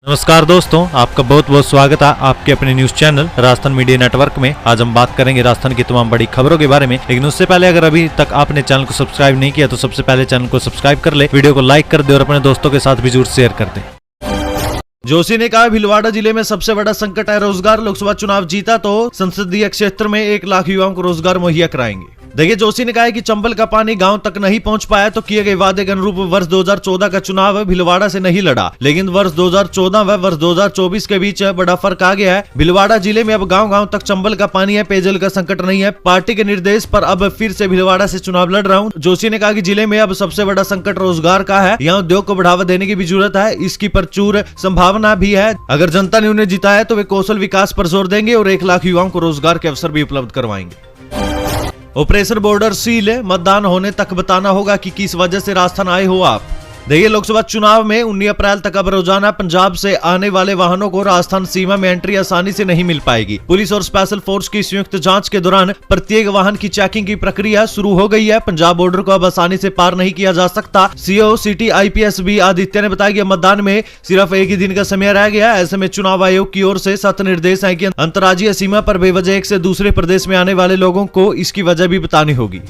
नमस्कार दोस्तों, आपका बहुत बहुत स्वागत है आपके अपने news channel Rajasthan media network में। आज हम बात करेंगे राजस्थान की तमाम बड़ी खबरों के बारे में। लेकिन उससे पहले अगर अभी तक आपने चैनल को सब्सक्राइब नहीं किया तो सबसे पहले चैनल को सब्सक्राइब कर ले, वीडियो को लाइक कर दे और अपने दोस्तों के साथ भी जरूर शेयर कर दे। जोशी ने कहा भीलवाड़ा जिले में सबसे बड़ा संकट है रोजगार। लोकसभा चुनाव जीता तो संसदीय क्षेत्र में 1 लाख युवाओं को रोजगार मुहैया कराएंगे। देखिए, जोशी ने कहा है कि चंबल का पानी गांव तक नहीं पहुंच पाया तो किए गए वादे के अनुरूप वर्ष 2014 का चुनाव भीलवाड़ा से नहीं लड़ा, लेकिन वर्ष 2014 व वर्ष 2024 के बीच बड़ा फर्क आ गया है। भीलवाड़ा जिले में अब गांव-गांव तक चंबल का पानी है, पेयजल का संकट नहीं है। पार्टी के निर्देश पर अब फिर से भीलवाड़ा से चुनाव लड़ रहा हूं। जोशी ने कहा कि जिले में अब सबसे बड़ा संकट रोजगार का है, यहाँ उद्योग को बढ़ावा देने की भी जरूरत है, इसकी प्रचुर संभावना भी है। अगर जनता ने उन्हें जिताया तो वे कौशल विकास पर जोर देंगे और 1 लाख युवाओं को रोजगार के अवसर भी उपलब्ध करवाएंगे। ऑपरेशन बॉर्डर सील, मतदान होने तक बताना होगा कि किस वजह से राजस्थान आए हो आप। देखिए, लोकसभा चुनाव में 19 अप्रैल तक अब रोजाना पंजाब से आने वाले वाहनों को राजस्थान सीमा में एंट्री आसानी से नहीं मिल पाएगी। पुलिस और स्पेशल फोर्स की संयुक्त जांच के दौरान प्रत्येक वाहन की चेकिंग की प्रक्रिया शुरू हो गई है। पंजाब बॉर्डर को अब आसानी से पार नहीं किया जा सकता। CO city IPS B Aditya ने बताया कि मतदान में सिर्फ एक ही दिन का समय रह गया। ऐसे में चुनाव आयोग की ओर से सख्त निर्देश है कि अंतर्राज्यीय सीमा पर बेवजह एक से दूसरे प्रदेश में आने वाले लोगों को इसकी वजह भी बतानी होगी।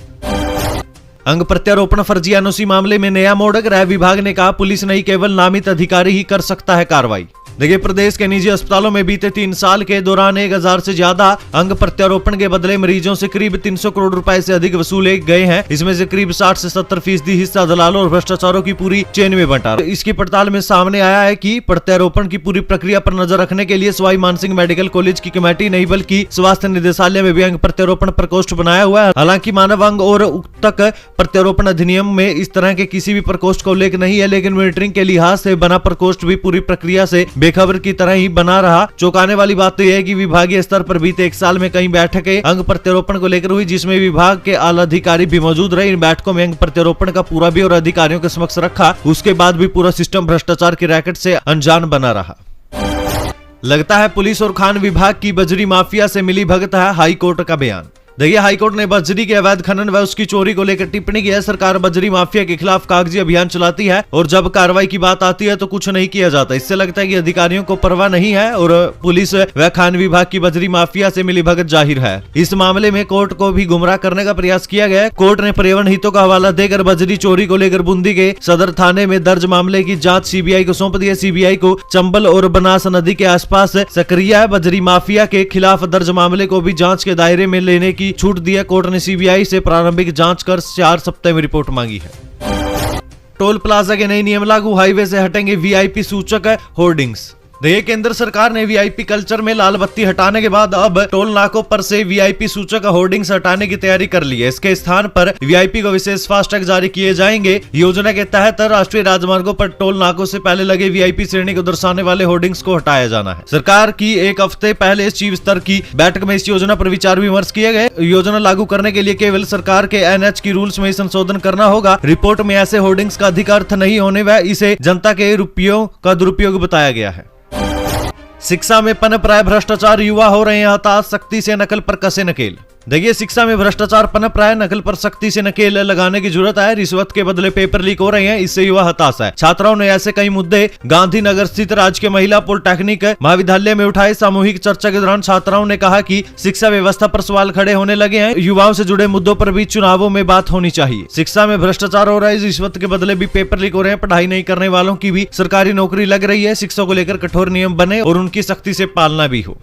अंग प्रत्यारोपण फर्जी NOC मामले में नया मोड़। गृह विभाग ने कहा पुलिस नहीं केवल नामित अधिकारी ही कर सकता है कार्रवाई। देखिए, प्रदेश के निजी अस्पतालों में बीते 3 साल के दौरान 1000 से ज्यादा अंग प्रत्यारोपण के बदले मरीजों से करीब 300 करोड़ रुपए से अधिक वसूले गए हैं। इसमें से करीब 60 से 70% हिस्सा दलालों और भ्रष्टाचारों की पूरी चेन में बंटा। इसकी पड़ताल में सामने आया है कि प्रत्यारोपण की पूरी प्रक्रिया पर नजर रखने के लिए सवाई मानसिंह मेडिकल कॉलेज की कमेटी नहीं बल्कि स्वास्थ्य निदेशालय में भी अंग प्रत्यारोपण प्रकोष्ठ बनाया हुआ है। हालांकि मानव अंग और उत्तक प्रत्यारोपण अधिनियम में इस तरह के किसी भी प्रकोष्ठ का उल्लेख नहीं है, लेकिन मॉनिटरिंग के लिहाज से बना प्रकोष्ठ भी पूरी प्रक्रिया से बेखबर की तरह ही बना रहा। चौंकाने वाली बात तो यह है कि विभागीय स्तर पर बीते 1 साल में कई बैठकें अंग प्रत्यारोपण को लेकर हुई, जिसमें विभाग के आला अधिकारी भी मौजूद रहे। इन बैठकों में अंग प्रत्यारोपण का पूरा भी और अधिकारियों के समक्ष रखा। उसके बाद भी पूरा सिस्टम भ्रष्टाचार के रैकेट से अनजान बना रहा। लगता है पुलिस और खान विभाग की बजरी माफिया से मिली भगत है, हाई कोर्ट का बयान। देखिए, हाईकोर्ट ने बजरी के अवैध खनन व उसकी चोरी को लेकर टिप्पणी की है। सरकार बजरी माफिया के खिलाफ कागजी अभियान चलाती है और जब कार्रवाई की बात आती है तो कुछ नहीं किया जाता। इससे लगता है कि अधिकारियों को परवाह नहीं है और पुलिस व खान विभाग की बजरी माफिया से मिली भगत जाहिर है। इस मामले में कोर्ट को भी गुमराह करने का प्रयास किया गया है। कोर्ट ने पर्यावरण हितों का हवाला देकर बजरी चोरी को लेकर बूंदी के सदर थाने में दर्ज मामले की जाँच CBI को सौंप दी है। CBI को चंबल और बनास नदी के आसपास सक्रिय है। बजरी माफिया के खिलाफ दर्ज मामले को भी जाँच के दायरे में लेने की छूट दी है। कोर्ट ने CBI से प्रारंभिक जांच कर 4 सप्ताह में रिपोर्ट मांगी है। टोल प्लाजा के नए नियम लागू, हाईवे से हटेंगे VIP सूचक होर्डिंग्स। देखिए, केंद्र सरकार ने VIP कल्चर में लाल बत्ती हटाने के बाद अब टोल नाकों पर से VIP सूचक होर्डिंग्स हटाने की तैयारी कर ली है। इसके स्थान पर VIP को विशेष फास्टैग जारी किए जाएंगे। योजना के तहत राष्ट्रीय राजमार्गों पर टोल नाकों से पहले लगे VIP श्रेणी को दर्शाने वाले होर्डिंग्स को हटाया जाना है। सरकार की 1 हफ्ते पहले चीफ स्तर की बैठक में इस योजना पर विचार विमर्श किए गए। योजना लागू करने के लिए केवल सरकार के NH की रूल्स में संशोधन करना होगा। रिपोर्ट में ऐसे होर्डिंग्स का अधिक अर्थ नहीं होने व इसे जनता के रुपयों का दुरुपयोग बताया गया है। शिक्षा में पनप रहा है भ्रष्टाचार, युवा हो रहे हैं हताश, सख्ती से नकल पर कसे नकेल। देखिए, शिक्षा में भ्रष्टाचार पनप रहा है, नकल पर सख्ती से नकेल लगाने की जरूरत है। रिश्वत के बदले पेपर लीक हो रहे हैं, इससे युवा हताश है। छात्राओं ने ऐसे कई मुद्दे गांधीनगर स्थित राजकीय महिला पॉलिटेक्निक महाविद्यालय में उठाए। सामूहिक चर्चा के दौरान छात्राओं ने कहा कि शिक्षा व्यवस्था पर सवाल खड़े होने लगे हैं। युवाओं से जुड़े मुद्दों पर भी चुनावों में बात होनी चाहिए। शिक्षा में भ्रष्टाचार हो रहा है, रिश्वत के बदले भी पेपर लीक हो रहे हैं। पढ़ाई नहीं करने वालों की भी सरकारी नौकरी लग रही है। शिक्षा को लेकर कठोर नियम बने और उनकी सख्ती से पालना भी हो।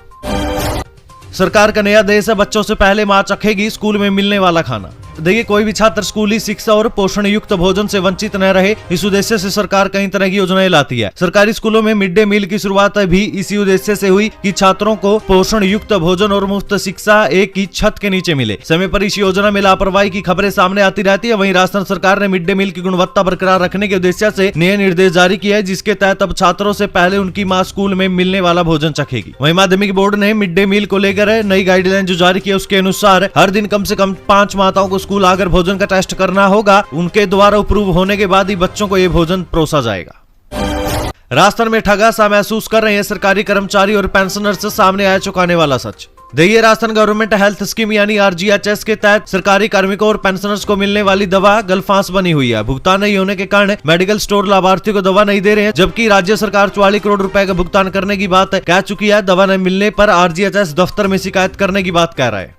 सरकार का नया आदेश है, बच्चों से पहले मां चखेगी स्कूल में मिलने वाला खाना। देखिए, कोई भी छात्र स्कूली शिक्षा और पोषण युक्त भोजन से वंचित न रहे, इस उद्देश्य से सरकार कई तरह की योजनाएं लाती है। सरकारी स्कूलों में मिड डे मील की शुरुआत भी इसी उद्देश्य से हुई कि छात्रों को पोषण युक्त भोजन और मुफ्त शिक्षा एक ही छत के नीचे मिले। समय पर इस योजना में लापरवाही की खबरें सामने आती रहती है। वहीं राजस्थान सरकार ने मिड डे मील की गुणवत्ता बरकरार रखने के उद्देश्य से नए निर्देश जारी किया है, जिसके तहत अब छात्रों से पहले उनकी माँ स्कूल में मिलने वाला भोजन चखेगी। वहीं माध्यमिक बोर्ड ने मिड डे मील को लेकर नई गाइडलाइन जो जारी की है, उसके अनुसार हर दिन कम से कम 5 माताओं को स्कूल आकर भोजन का टेस्ट करना होगा। उनके द्वारा अप्रूव होने के बाद ही बच्चों को यह भोजन परोसा जाएगा। राजस्थान में ठगा सा महसूस कर रहे हैं सरकारी कर्मचारी और पेंशनर्स, सामने आया चौंकाने वाला सच। देखिए, राजस्थान गवर्नमेंट हेल्थ स्कीम यानी RGHS के तहत सरकारी कार्मिकों और पेंशनर्स को मिलने वाली दवा गलफांस बनी हुई है। भुगतान नहीं होने के कारण मेडिकल स्टोर लाभार्थियों को दवा नहीं दे रहे हैं, जबकि राज्य सरकार 44 करोड़ रुपए का भुगतान करने की बात कह चुकी है। दवा नहीं मिलने पर RGHS दफ्तर में शिकायत करने की बात कह रहा है।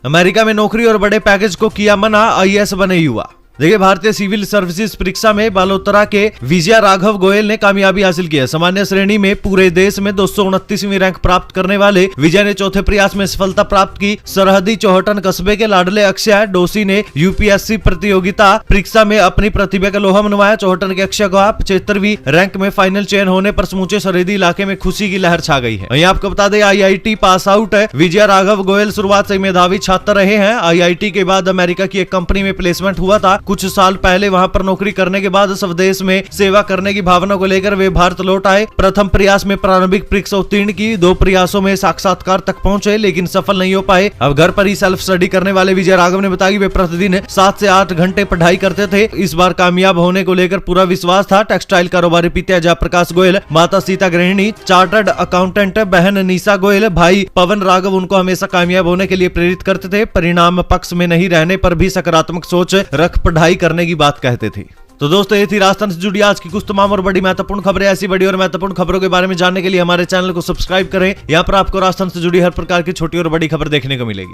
अमेरिका में नौकरी और बड़े पैकेज को किया मना, IAS बने युवा। देखिए, भारतीय सिविल सर्विसेज परीक्षा में बालोतरा के विजय राघव गोयल ने कामयाबी हासिल की है। सामान्य श्रेणी में पूरे देश में 229वीं रैंक प्राप्त करने वाले विजय ने चौथे प्रयास में सफलता प्राप्त की। सरहदी चौहटन कस्बे के लाडले अक्षय डोसी ने UPSC प्रतियोगिता परीक्षा में अपनी प्रतिभा का लोहा मनवाया। चौहटन के अक्षय को 75वीं रैंक में फाइनल चयन होने पर समूचे सरहदी इलाके में खुशी की लहर छा गई है। वहीं आपको बता दें, IIT पास आउट है विजय राघव गोयल शुरुआत से मेधावी छात्र रहे हैं। IIT के बाद अमेरिका की एक कंपनी में प्लेसमेंट हुआ था। कुछ साल पहले वहां पर नौकरी करने के बाद स्वदेश में सेवा करने की भावना को लेकर वे भारत लौट आए। प्रथम प्रयास में प्रारंभिक परीक्षा उत्तीर्ण की, 2 प्रयासों में साक्षात्कार तक पहुंचे लेकिन सफल नहीं हो पाए। अब घर पर ही सेल्फ स्टडी करने वाले विजय राघव ने बताया कि वे प्रतिदिन 7 से 8 घंटे पढ़ाई करते थे। इस बार कामयाब होने को लेकर पूरा विश्वास था। टेक्सटाइल कारोबारी पिता जयप्रकाश गोयल, माता सीता गृहिणी, चार्टर्ड अकाउंटेंट बहन निशा गोयल, भाई पवन राघव उनको हमेशा कामयाब होने के लिए प्रेरित करते थे। परिणाम पक्ष में नहीं रहने पर भी सकारात्मक सोच रख पढ़ाई करने की बात कहते थे। तो दोस्तों, ये थी राजस्थान से जुड़ी आज की कुछ तमाम और बड़ी महत्वपूर्ण खबरें। ऐसी बड़ी और महत्वपूर्ण खबरों के बारे में जानने के लिए हमारे चैनल को सब्सक्राइब करें। यहाँ पर आपको राजस्थान से जुड़ी हर प्रकार की छोटी और बड़ी खबर देखने को मिलेगी।